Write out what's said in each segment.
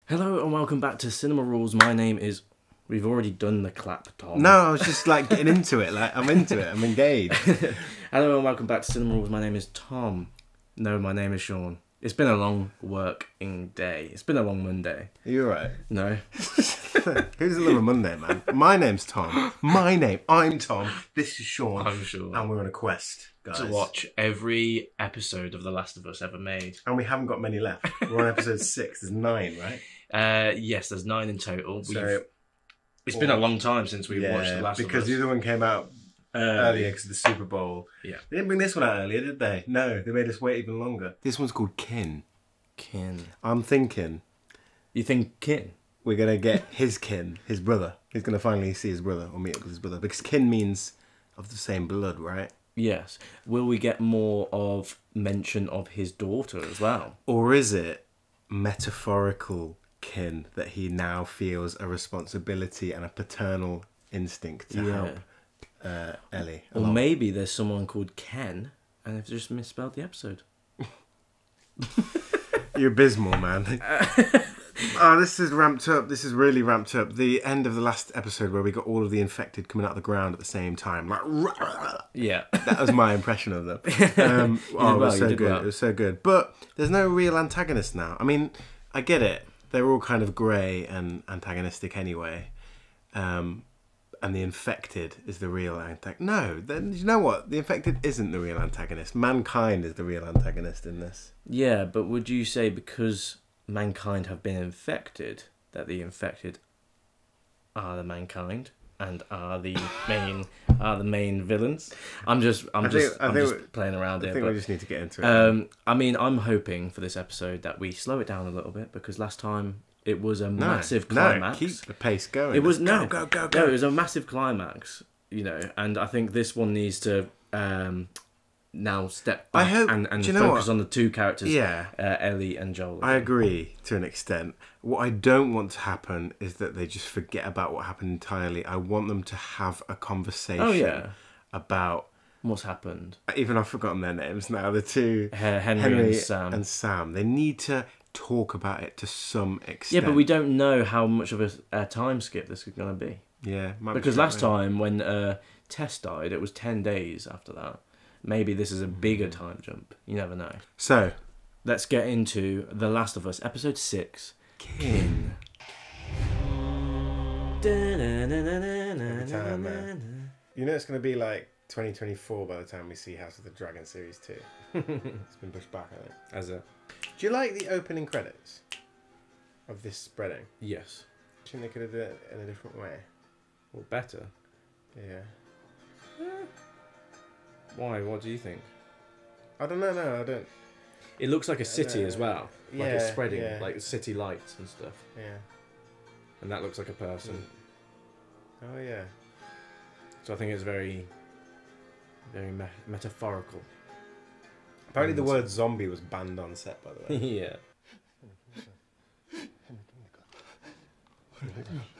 Hello and welcome back to Cinema Rules. My name is... We've already done the clap, Tom. No, I was just like getting into it. Like I'm into it. I'm engaged. Hello and welcome back to Cinema Rules. My name is Tom. No, my name is Sean. It's been a long working day. It's been a long Monday. Are you alright? No. Who's a little Monday, man? My name's Tom. I'm Tom. This is Sean. I'm Sean. And we're on a quest, guys. To watch every episode of The Last of Us ever made. And we haven't got many left. We're on episode 6. There's 9, right? Yes, there's 9 in total. It's So, been a long time since we watched The Last of Us. because the other one came out earlier because of the Super Bowl. Yeah. They didn't bring this one out earlier, did they? No, they made us wait even longer. This one's called Kin. Kin. I'm thinking You think Kin? we're going to get his kin, his brother. He's going to finally see his brother or meet up with his brother. Because kin means of the same blood, right? Yes. Will we get more of mention of his daughter as well? Or is it metaphorical kin that he now feels a responsibility and a paternal instinct to help Ellie? Or maybe there's someone called Ken and they've just misspelled the episode. You're abysmal, man. Oh, this is ramped up. This is really ramped up. The end of the last episode where we got all of the infected coming out of the ground at the same time. Like, Yeah. that was my impression of them. It was so good. well. It was so good. But there's no real antagonist now. I mean, I get it. They're all kind of grey and antagonistic anyway. And the infected is the real antagonist. No, then you know what? The infected isn't the real antagonist. Mankind is the real antagonist in this. Yeah, but would you say because mankind have been infected, that the infected are the mankind and are the main villains? I'm just playing around here. I think but, we just need to get into it. I mean, I'm hoping for this episode that we slow it down a little bit because last time it was a massive climax. No, keep the pace going. It was go. No, it was a massive climax, and I think this one needs to now step back and focus on the two characters, Ellie and Joel. I agree to an extent. What I don't want to happen is that they just forget about what happened entirely. I want them to have a conversation about what's happened. Even I've forgotten their names now. The two Henry and Sam. They need to talk about it to some extent. Yeah, but we don't know how much of a time skip this is going to be. Yeah, because last time when Tess died, it was 10 days after that. Maybe this is a bigger time jump. You never know. So, let's get into The Last of Us, episode 6. Kin. Every time, man. You know it's going to be like 2024 by the time we see House of the Dragon Series 2. It's been pushed back, I think. Do you like the opening credits of this spreading? Yes. Do you think they could have done it in a different way? Or better? Yeah. Why? What do you think? I don't know. No, I don't. It looks like a city as well. Like it's spreading, yeah. city lights and stuff. Yeah. And that looks like a person. Oh, yeah. So I think it's very, very metaphorical. Apparently the word zombie was banned on set, by the way. Yeah.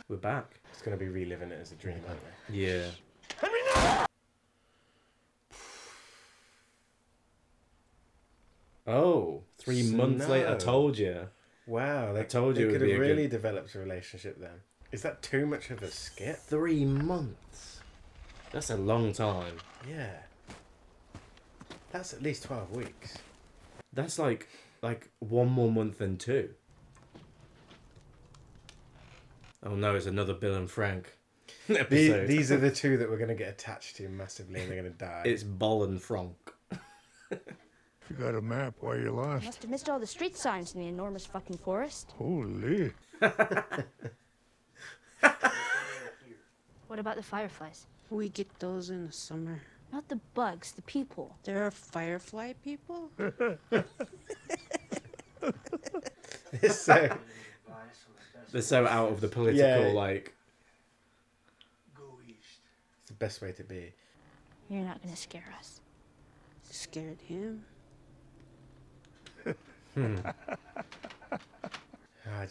We're back. It's going to be reliving it as a dream, aren't they? Yeah. Oh, 3 months later, I told you. Wow, I told you they it could would be have a really developed a relationship then. Is that too much of a skip? 3 months. That's a long time. Yeah. That's at least 12 weeks. That's like 1 more month than 2. Oh no, it's another Bill and Frank episode. These are the two that we're going to get attached to massively and they're going to die. It's Boll and Frank. You got a map. Why you lost? Must have missed all the street signs in the enormous fucking forest. Holy. What about the fireflies? We get those in the summer. Not the bugs, the people. There are firefly people? They're so out of the political, like... It's the best way to be. You're not gonna scare us. Scared him? Do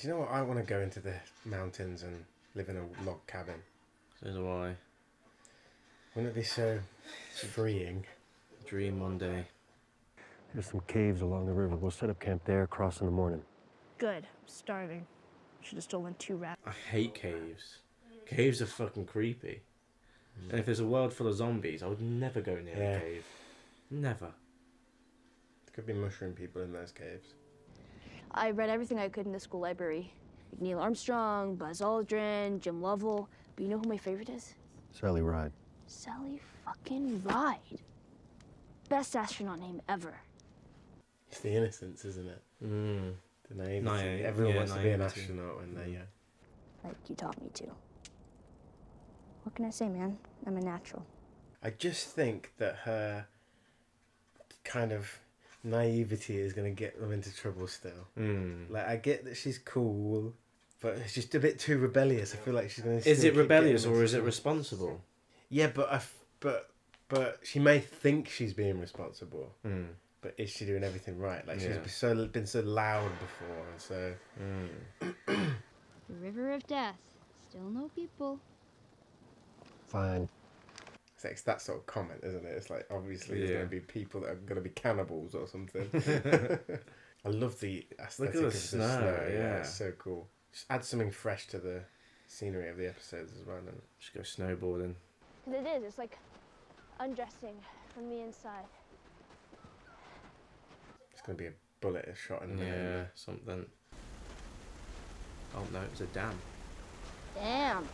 you know what? I want to go into the mountains and live in a log cabin. So do I. Wouldn't it be so freeing? Dream one day. There's some caves along the river. We'll set up camp there, cross in the morning. Good. I'm starving. Should have stolen 2 rats. I hate caves. Caves are fucking creepy. And if there's a world full of zombies, I would never go near Yeah. a cave. Never. There could be mushroom people in those caves. I read everything I could in the school library. Like Neil Armstrong, Buzz Aldrin, Jim Lovell. But you know who my favorite is? Sally Ride. Sally fucking Ride. Best astronaut name ever. It's the innocence, isn't it? Mm. The naivety. Naive, Everyone yeah, wants to be an naivety. astronaut when they're young. Like you taught me to. What can I say, man? I'm a natural. I just think that her kind of naivety is going to get them into trouble still. Mm. Like, I get that she's cool, but it's just a bit too rebellious. I feel like she's going to. Is it rebellious or is it responsible? Yeah, but she may think she's being responsible, Mm. but is she doing everything right? Like Yeah. she's been so loud before, and so The river of death. Still no people. Fine. it's that sort of comment, isn't it? It's like obviously there's Yeah. going to be people that are going to be cannibals or something. I love the aesthetic the of the snow, snow. yeah. It's so cool. Just add something fresh to the scenery of the episodes as well. And Just go snowboarding. It is. It's like undressing from the inside. it's going to be a bullet shot in the Yeah, head. something. Oh no, it's a dam. Damn.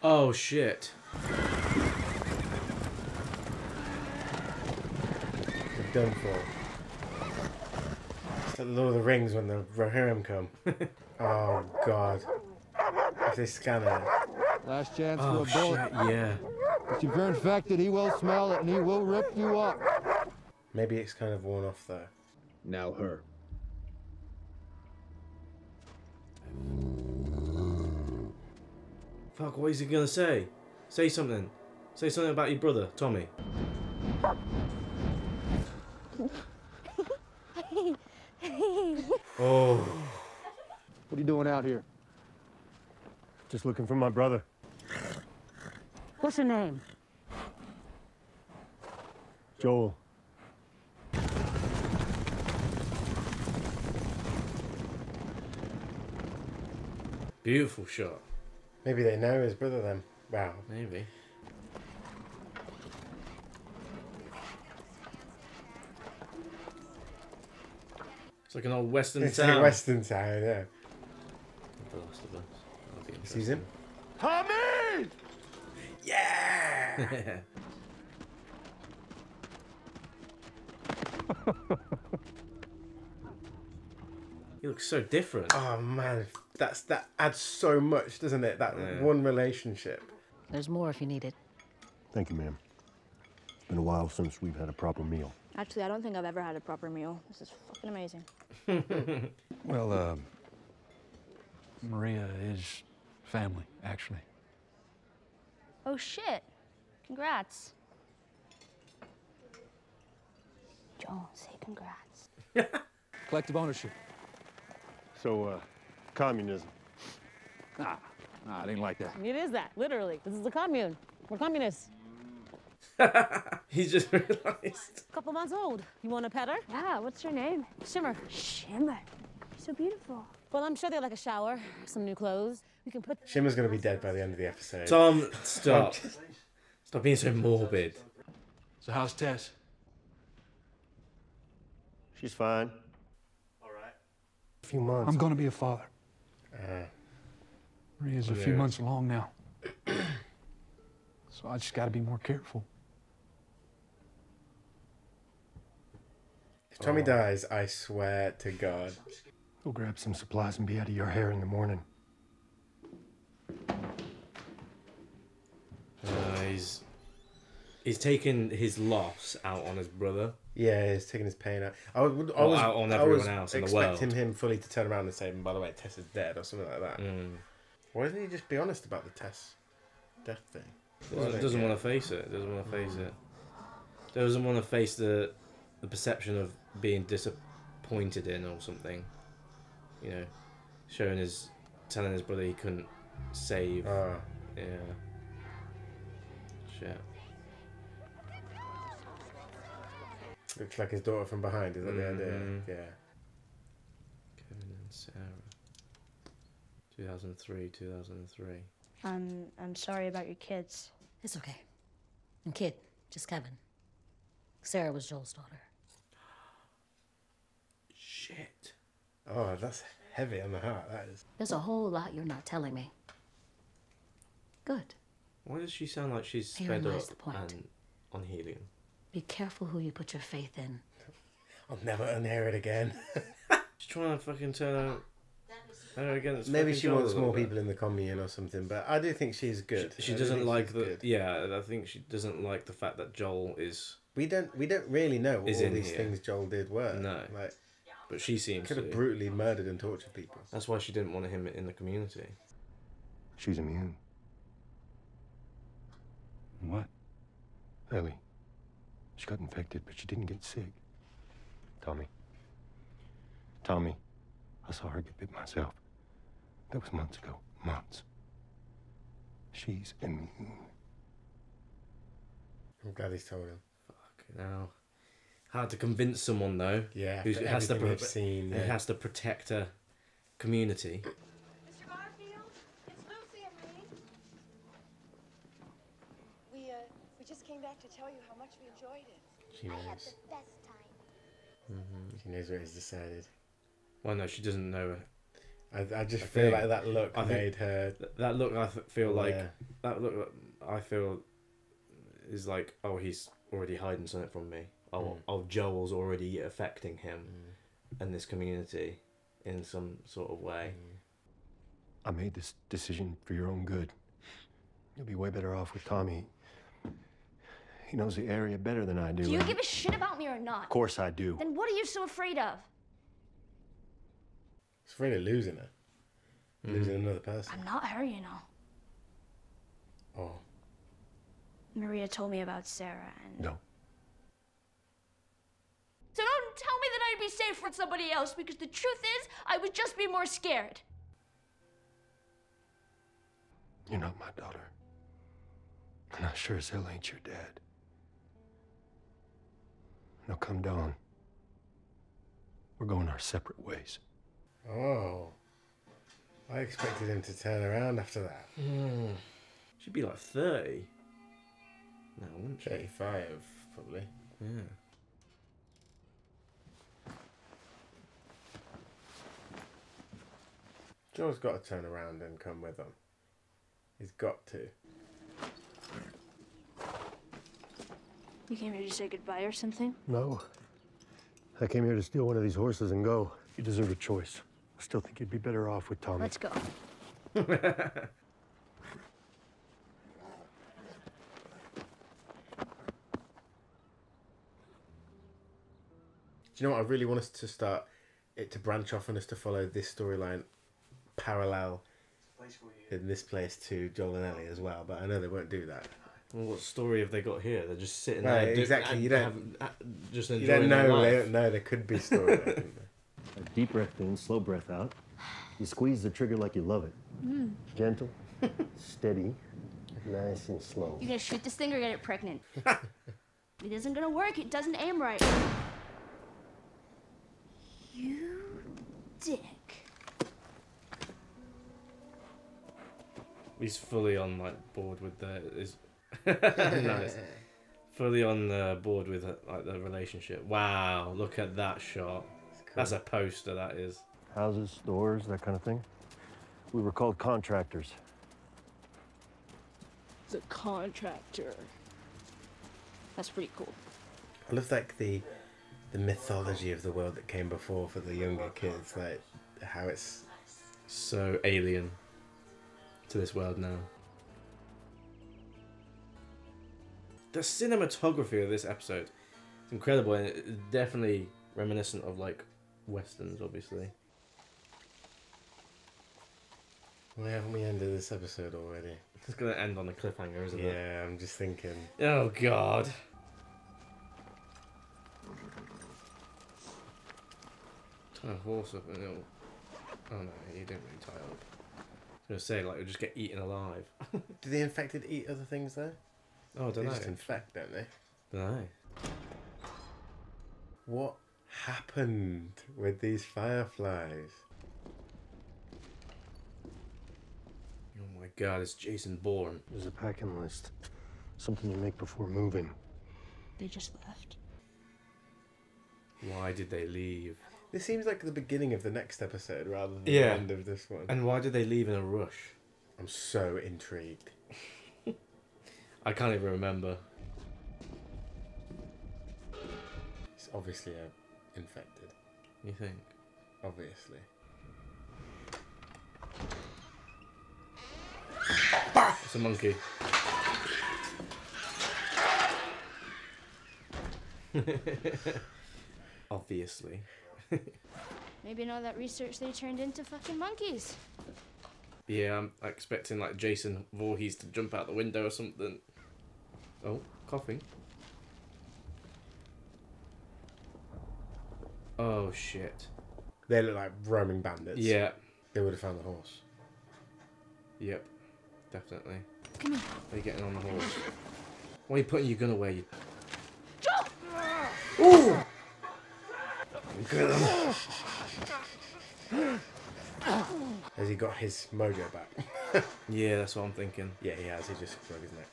Oh shit. You're done for. It's like Lord of the Rings when the Rohirrim come. Oh god. If they scan it. Last chance Oh for a bullet. shit, yeah. If you're infected, he will smell it and he will rip you up. Maybe it's kind of worn off though. Now her. Fuck, what is he gonna say? Say something. Say something about your brother, Tommy. Oh. What are you doing out here? Just looking for my brother. What's your name? Joel. Beautiful shot. Maybe they know his brother then. Wow. Maybe. It's like an old western It's town. like Western Town, yeah. The Last of Us. That'll be Sees him? Tommy! Yeah! interesting. He looks so different. Oh man, that adds so much, doesn't it? That Yeah. one relationship. There's more if you need it. Thank you, ma'am. It's been a while since we've had a proper meal. Actually, I don't think I've ever had a proper meal. This is fucking amazing. Well, Maria is family, actually. Oh shit. Congrats. Joel, say congrats. Collective ownership. So, communism. Nah, it ain't like that. It is that, literally. This is a commune. We're communists. He's just realised. Couple months old. You want a pet her? Yeah, what's her name? Shimmer. Shimmer. You're so beautiful. Well, I'm sure they like a shower, some new clothes. We can put. Shimmer's gonna be dead by the end of the episode. Tom, stop. Stop being so morbid. So how's Tess? She's fine. All right. A few months. I'm gonna be a father. Maria's a few yeah. months along now. So I just gotta be more careful. If Tommy dies, I swear to God. Go grab some supplies and be out of your hair in the morning. He's taken his loss out on his brother. Yeah, he's taking his pain out. I was out on everyone else in the world. expecting him fully to turn around and say, by the way, Tess is dead or something like that. Why doesn't he just be honest about the Tess death thing? Doesn't want to face it. Doesn't want to face it. Doesn't want to face the perception of being disappointed in or something. You know, telling his brother he couldn't save. Ah. Yeah. Shit. Looks like his daughter from behind. Is that the idea? Mhm. Yeah. Kevin and Sarah. 2003, 2003. I'm sorry about your kids. It's okay. And kid, just Kevin. Sarah was Joel's daughter. Shit. Oh, that's heavy on the heart. That is. There's a whole lot you're not telling me. Good. Why does she sound like she's Herein sped lies up the point. and on helium? Be careful who you put your faith in. I'll never unhear it again. She's trying to fucking turn her against. Maybe fucking she Joel wants a little more bit. people in the commune or something, but I do think she's good. She I do doesn't think like she's the. good. Yeah, I think she doesn't like the fact that Joel is. We don't really know what Is all in these here. things Joel did were. No. Like, But she seems could to. have brutally murdered and tortured people. That's why she didn't want him in the community. She's immune. What? Ellie. She got infected, but she didn't get sick. Tommy. I saw her get bit myself. That was months ago. Months. She's immune. I'm glad he's told him. Now, hard to convince someone though. Yeah, who after has to everything they've seen, who yeah. has to protect her community. Mr. Garfield, it's Lucy and me. We just came back to tell you how much we enjoyed it. She knows. best time. She knows what he's decided. Well, no, she doesn't know. I just I feel think- like that look I think made her. That look, feel like Yeah. that look. I feel is like, oh, he's already hiding something from me. Oh, Joel's already affecting him and this community in some sort of way. I made this decision for your own good. You'll be way better off with Tommy. He knows the area better than I do. Do you and- give a shit about me or not? Of course I do. Then what are you so afraid of? He's afraid of losing her. Losing another person. I'm not her, you know. Oh. Maria told me about Sarah and... No. So don't tell me that I'd be safe with somebody else, because the truth is, I would just be more scared. You're not my daughter. And I sure as hell ain't your dad. Now come dawn. We're going our separate ways. Oh. I expected him to turn around after that. She'd be like 30. No, wouldn't she? 35, probably. Yeah. Joel's got to turn around and come with them. He's got to. You came here to say goodbye or something? No. I came here to steal one of these horses and go. You deserve a choice. I still think you'd be better off with Tommy. Let's go. Do you know what? I really want us to start it to branch off and us to follow this storyline parallel in this place to Joel and Ellie as well, but I know they won't do that. Well, what story have they got here? They're just sitting Right, there. exactly, you don't- just You enjoying don't their know. They life. don't know. There could be story. A deep breath in, slow breath out. You squeeze the trigger like you love it. Gentle, steady, nice and slow. You gonna shoot this thing or get it pregnant? It isn't gonna work. It doesn't aim right. You dick. He's fully on board with nice. Fully on board with the relationship. Wow, look at that shot. That's a poster. That is. Houses, stores, that kind of thing. We were called contractors. The contractor. That's pretty cool. I love like the mythology of the world that came before for the younger kids, like how it's So alien to this world now. The cinematography of this episode is incredible, and it's definitely reminiscent of westerns, obviously. Why haven't we ended this episode already? It's gonna end on a cliffhanger, isn't it? Yeah, I'm just thinking. Oh God. Tie a horse up and it'll... Oh no, you didn't really tie it up. I was gonna say it'll just get eaten alive. Do the infected eat other things though? Oh, I don't They know. just infect, don't they? Don't know. What happened with these fireflies? Oh my god, it's Jason Bourne. There's a packing list. Something you make before moving. They just left. Why did they leave? This seems like the beginning of the next episode rather than Yeah. the end of this one. And why did they leave in a rush? I'm so intrigued. I can't even remember. It's obviously infected. You think? Obviously. It's a monkey. Obviously. Maybe in all that research they turned into fucking monkeys. Yeah, I'm expecting like Jason Voorhees to jump out the window or something. Oh, coughing. Oh shit. They look like roaming bandits. Yeah. They would have found the horse. Yep. Definitely. Come here. Are you getting on the horse? Why are you putting your gun away? Joe! Ooh! Has he got his mojo back? Yeah, that's what I'm thinking. Yeah, he has. He just broke his neck.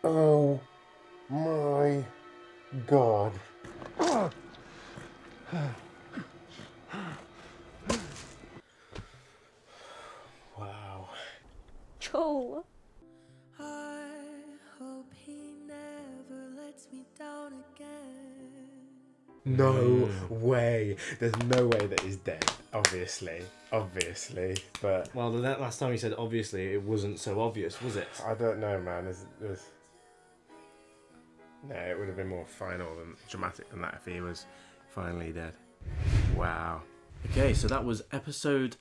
Oh my god. Wow. Joe. I hope he never lets me down again. No way. There's no way that he's dead. Obviously. But Well, the last time you said obviously, it wasn't so obvious, was it? I don't know, man. There's... No, it would have been more final and dramatic than that if he was finally dead. Wow. Okay, so that was episode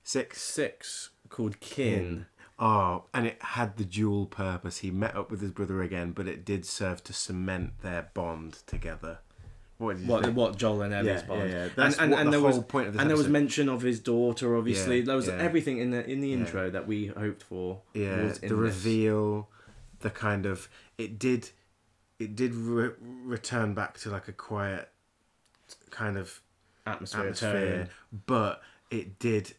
6 called Kin. Oh, and it had the dual purpose. He met up with his brother again, but it did serve to cement their bond together. What did you think? What Joel and Ellie's Yeah, bond? yeah. That's and what the there whole was point of this and there was episode. mention of his daughter. Obviously, Yeah, there was yeah. everything in the intro that we hoped for. Yeah, was in the this. reveal, the kind of it did return back to like a quiet kind of atmosphere, tone. but it did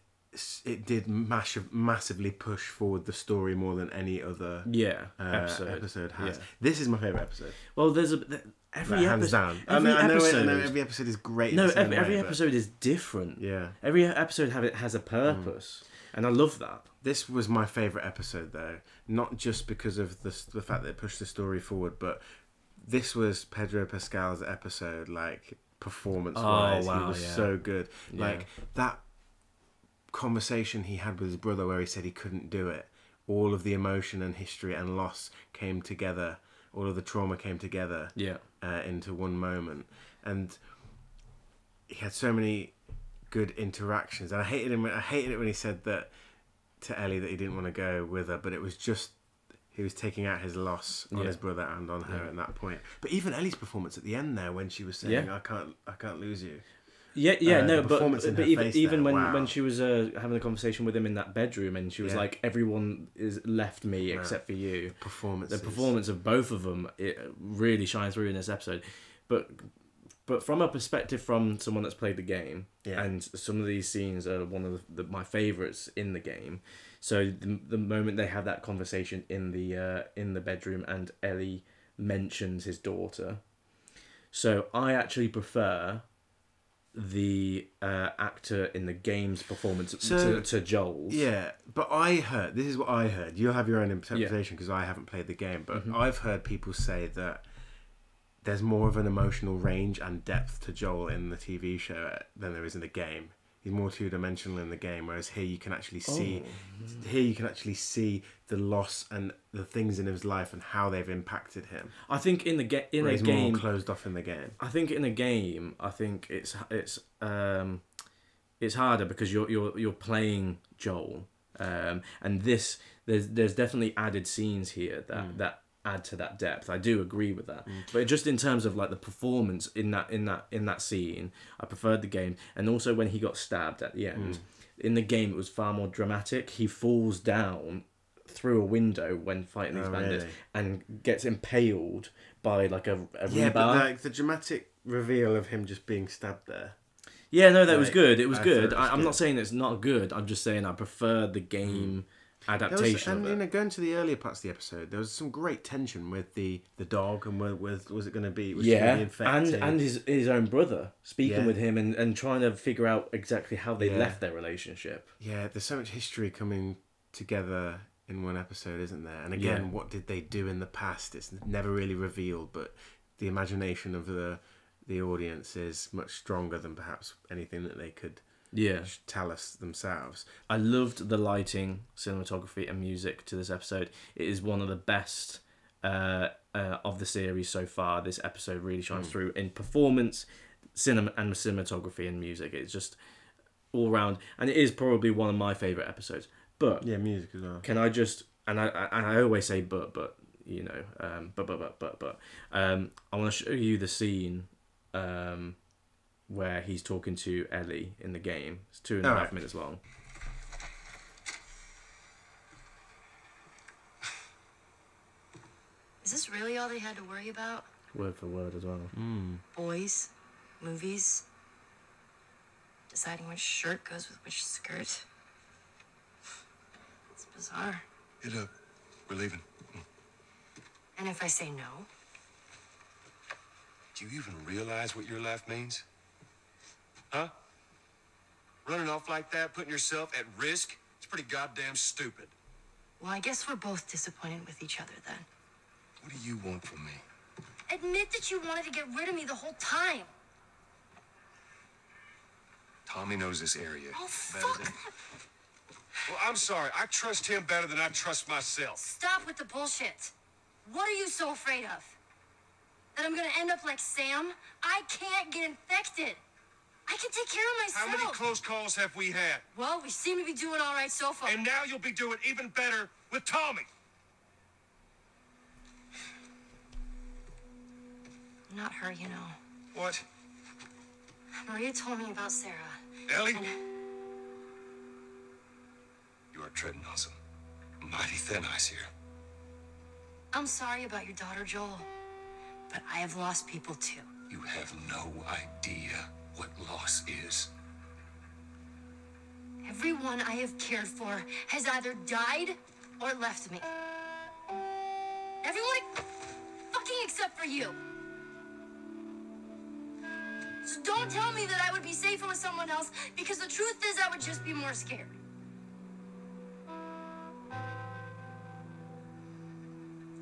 massively push forward the story more than any other episode has. Yeah. This is my favorite episode. Well, there's every hands episode. down. Every I know episode. every episode is great. in No, the same every way, but episode is different. Yeah. Every episode has a purpose, and I love that. This was my favorite episode, though, not just because of the fact that it pushed the story forward, but this was Pedro Pascal's episode, like performance-wise. Oh, wow, he was yeah. so good. Yeah. Like that conversation he had with his brother, where he said he couldn't do it. All of the emotion and history and loss came together. All of the trauma came together. Yeah. Into one moment, and he had so many good interactions. And I hated it when he said that to Ellie that he didn't want to go with her, but it was just he was taking out his loss on his brother and on her at that point. But even Ellie's performance at the end there, when she was saying, "I can't lose you." Yeah, no, the but performance in her even face there, when wow. when she was having a conversation with him in that bedroom, and she was Yeah. like, "Everyone is left me except for you." The performance of both of them, it really shines through in this episode. But from a perspective from someone that's played the game, and some of these scenes are one of my favorites in the game. So the moment they have that conversation in the bedroom, and Ellie mentions his daughter, so I actually prefer the actor in the game's performance to Joel's. Yeah, but this is what I heard. You'll have your own interpretation because I haven't played the game, but I've heard people say that there's more of an emotional range and depth to Joel in the TV show than there is in the game. He's more two-dimensional in the game, whereas here you can actually see the loss and the things in his life and how they've impacted him. I think in a he's game more closed off in the game. I think in a game, it's harder because you're playing Joel, and there's definitely added scenes here that add to that depth. I do agree with that, but just in terms of like the performance in that scene, I preferred the game, and also when he got stabbed at the end. In the game, it was far more dramatic. He falls down through a window when fighting these bandits, really? and gets impaled by like a Yeah, rebar. but like the dramatic reveal of him just being stabbed there. Yeah, no, that was Like, good. It was I good. thought it was I'm good. not saying it's not good. I'm just saying I prefer the game adaptation And of it. going to the earlier parts of the episode, there was some great tension with the dog and was it going to be? Was Yeah, gonna be infected? and his own brother speaking Yeah. with him and trying to figure out exactly how they Yeah. left their relationship. Yeah, there's so much history coming together in one episode, isn't there? And again, Yeah. what did they do in the past? It's never really revealed, but the imagination of the audience is much stronger than perhaps anything that they could tell us themselves. I loved the lighting, cinematography, and music to this episode. It is one of the best of the series so far. This episode really shines through in performance, cinematography, and music. It's just all round, and it is probably one of my favorite episodes. But Yeah, music as well. can I just and I always say but you know but I want to show you the scene where he's talking to Ellie in the game. It's 2.5 minutes long. Is this really all they had to worry about? Word for word as well. Boys, movies, deciding which shirt goes with which skirt. It's bizarre. Get up. We're leaving. And if I say no? Do you even realize what your life means? Huh? Running off like that, putting yourself at risk, it's pretty goddamn stupid. Well, I guess we're both disappointed with each other then. What do you want from me? Admit that you wanted to get rid of me the whole time. Tommy knows this area Oh, better fuck. than... Well, I'm sorry. I trust him better than I trust myself. Stop with the bullshit. What are you so afraid of? That I'm gonna end up like Sam? I can't get infected. I can take care of myself. How many close calls have we had? Well, we seem to be doing all right so far. And now you'll be doing even better with Tommy. Not her, you know. What? Maria told me about Sarah. Ellie? And You are treading on some mighty thin ice here. I'm sorry about your daughter, Joel. But I have lost people too. You have no idea what loss is. Everyone I have cared for has either died or left me. Everyone fucking except for you. So don't tell me that I would be safer with someone else, because the truth is I would just be more scared.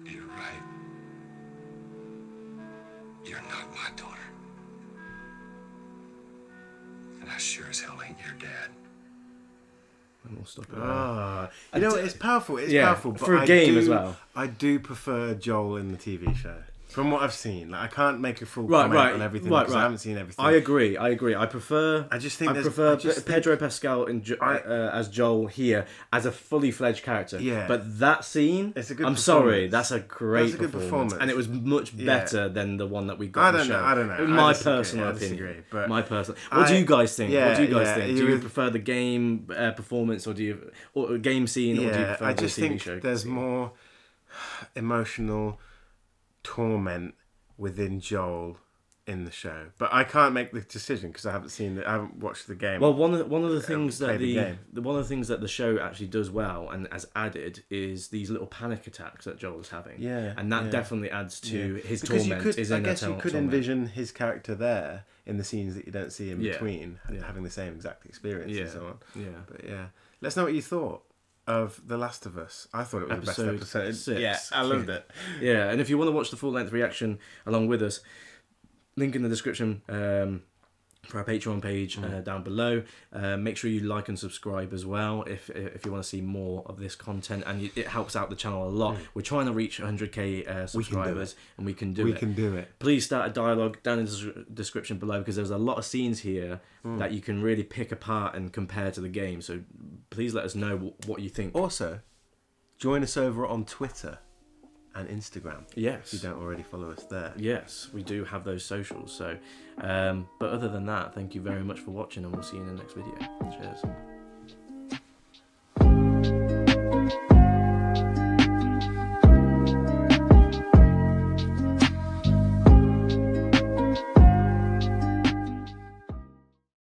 You're right. You're not my daughter. And I sure as hell ain't your dad. And we'll stop it Ah, there. you know, it's powerful. It's Yeah, powerful. But for a game as well. I do prefer Joel in the TV show. From what I've seen, like I can't make a full Right, comment right, on everything right, because right. I haven't seen everything. I agree. I prefer. I just think I there's- prefer I just think- Pedro Pascal as Joel here as a fully fledged character. Yeah. But that scene, It's a good I'm sorry, performance. that's a great That's a good performance. and it was much Yeah. better than the one that we got. I on the don't know, show. I don't know. In I my disagree, personal I opinion. disagree, but My personal. What do I- you guys think? yeah, What do you guys yeah, think? you Do you would- prefer the game performance, or do you or game scene, or do you Yeah, prefer I the just TV think show? there's scene? more emotional torment within Joel in the show, but I can't make the decision because I haven't watched the game. Well, one of the things that played the game. one of the things that the show actually does well and has added is these little panic attacks that Joel's having. Yeah, and that yeah. definitely adds to Yeah. his Because torment. You could, his I inner guess you could torment. envision his character there in the scenes that you don't see in Yeah. between, Yeah. having the same exact experience Yeah. and so on. Yeah. But yeah, let's know what you thought of The Last of Us. I thought it was the best episode. 6. Yeah, I loved it. Yeah, and if you want to watch the full length reaction along with us, link in the description for our Patreon page down below. Make sure you like and subscribe as well if you want to see more of this content, and it helps out the channel a lot. We're trying to reach 100k subscribers, and we can do it. We can do it. Please start a dialogue down in the description below, because there's a lot of scenes here that you can really pick apart and compare to the game. So please let us know what you think. Also, join us over on Twitter and Instagram. Yes. If you don't already follow us there. Yes, we do have those socials. So, but other than that, thank you very much for watching, and we'll see you in the next video. Cheers.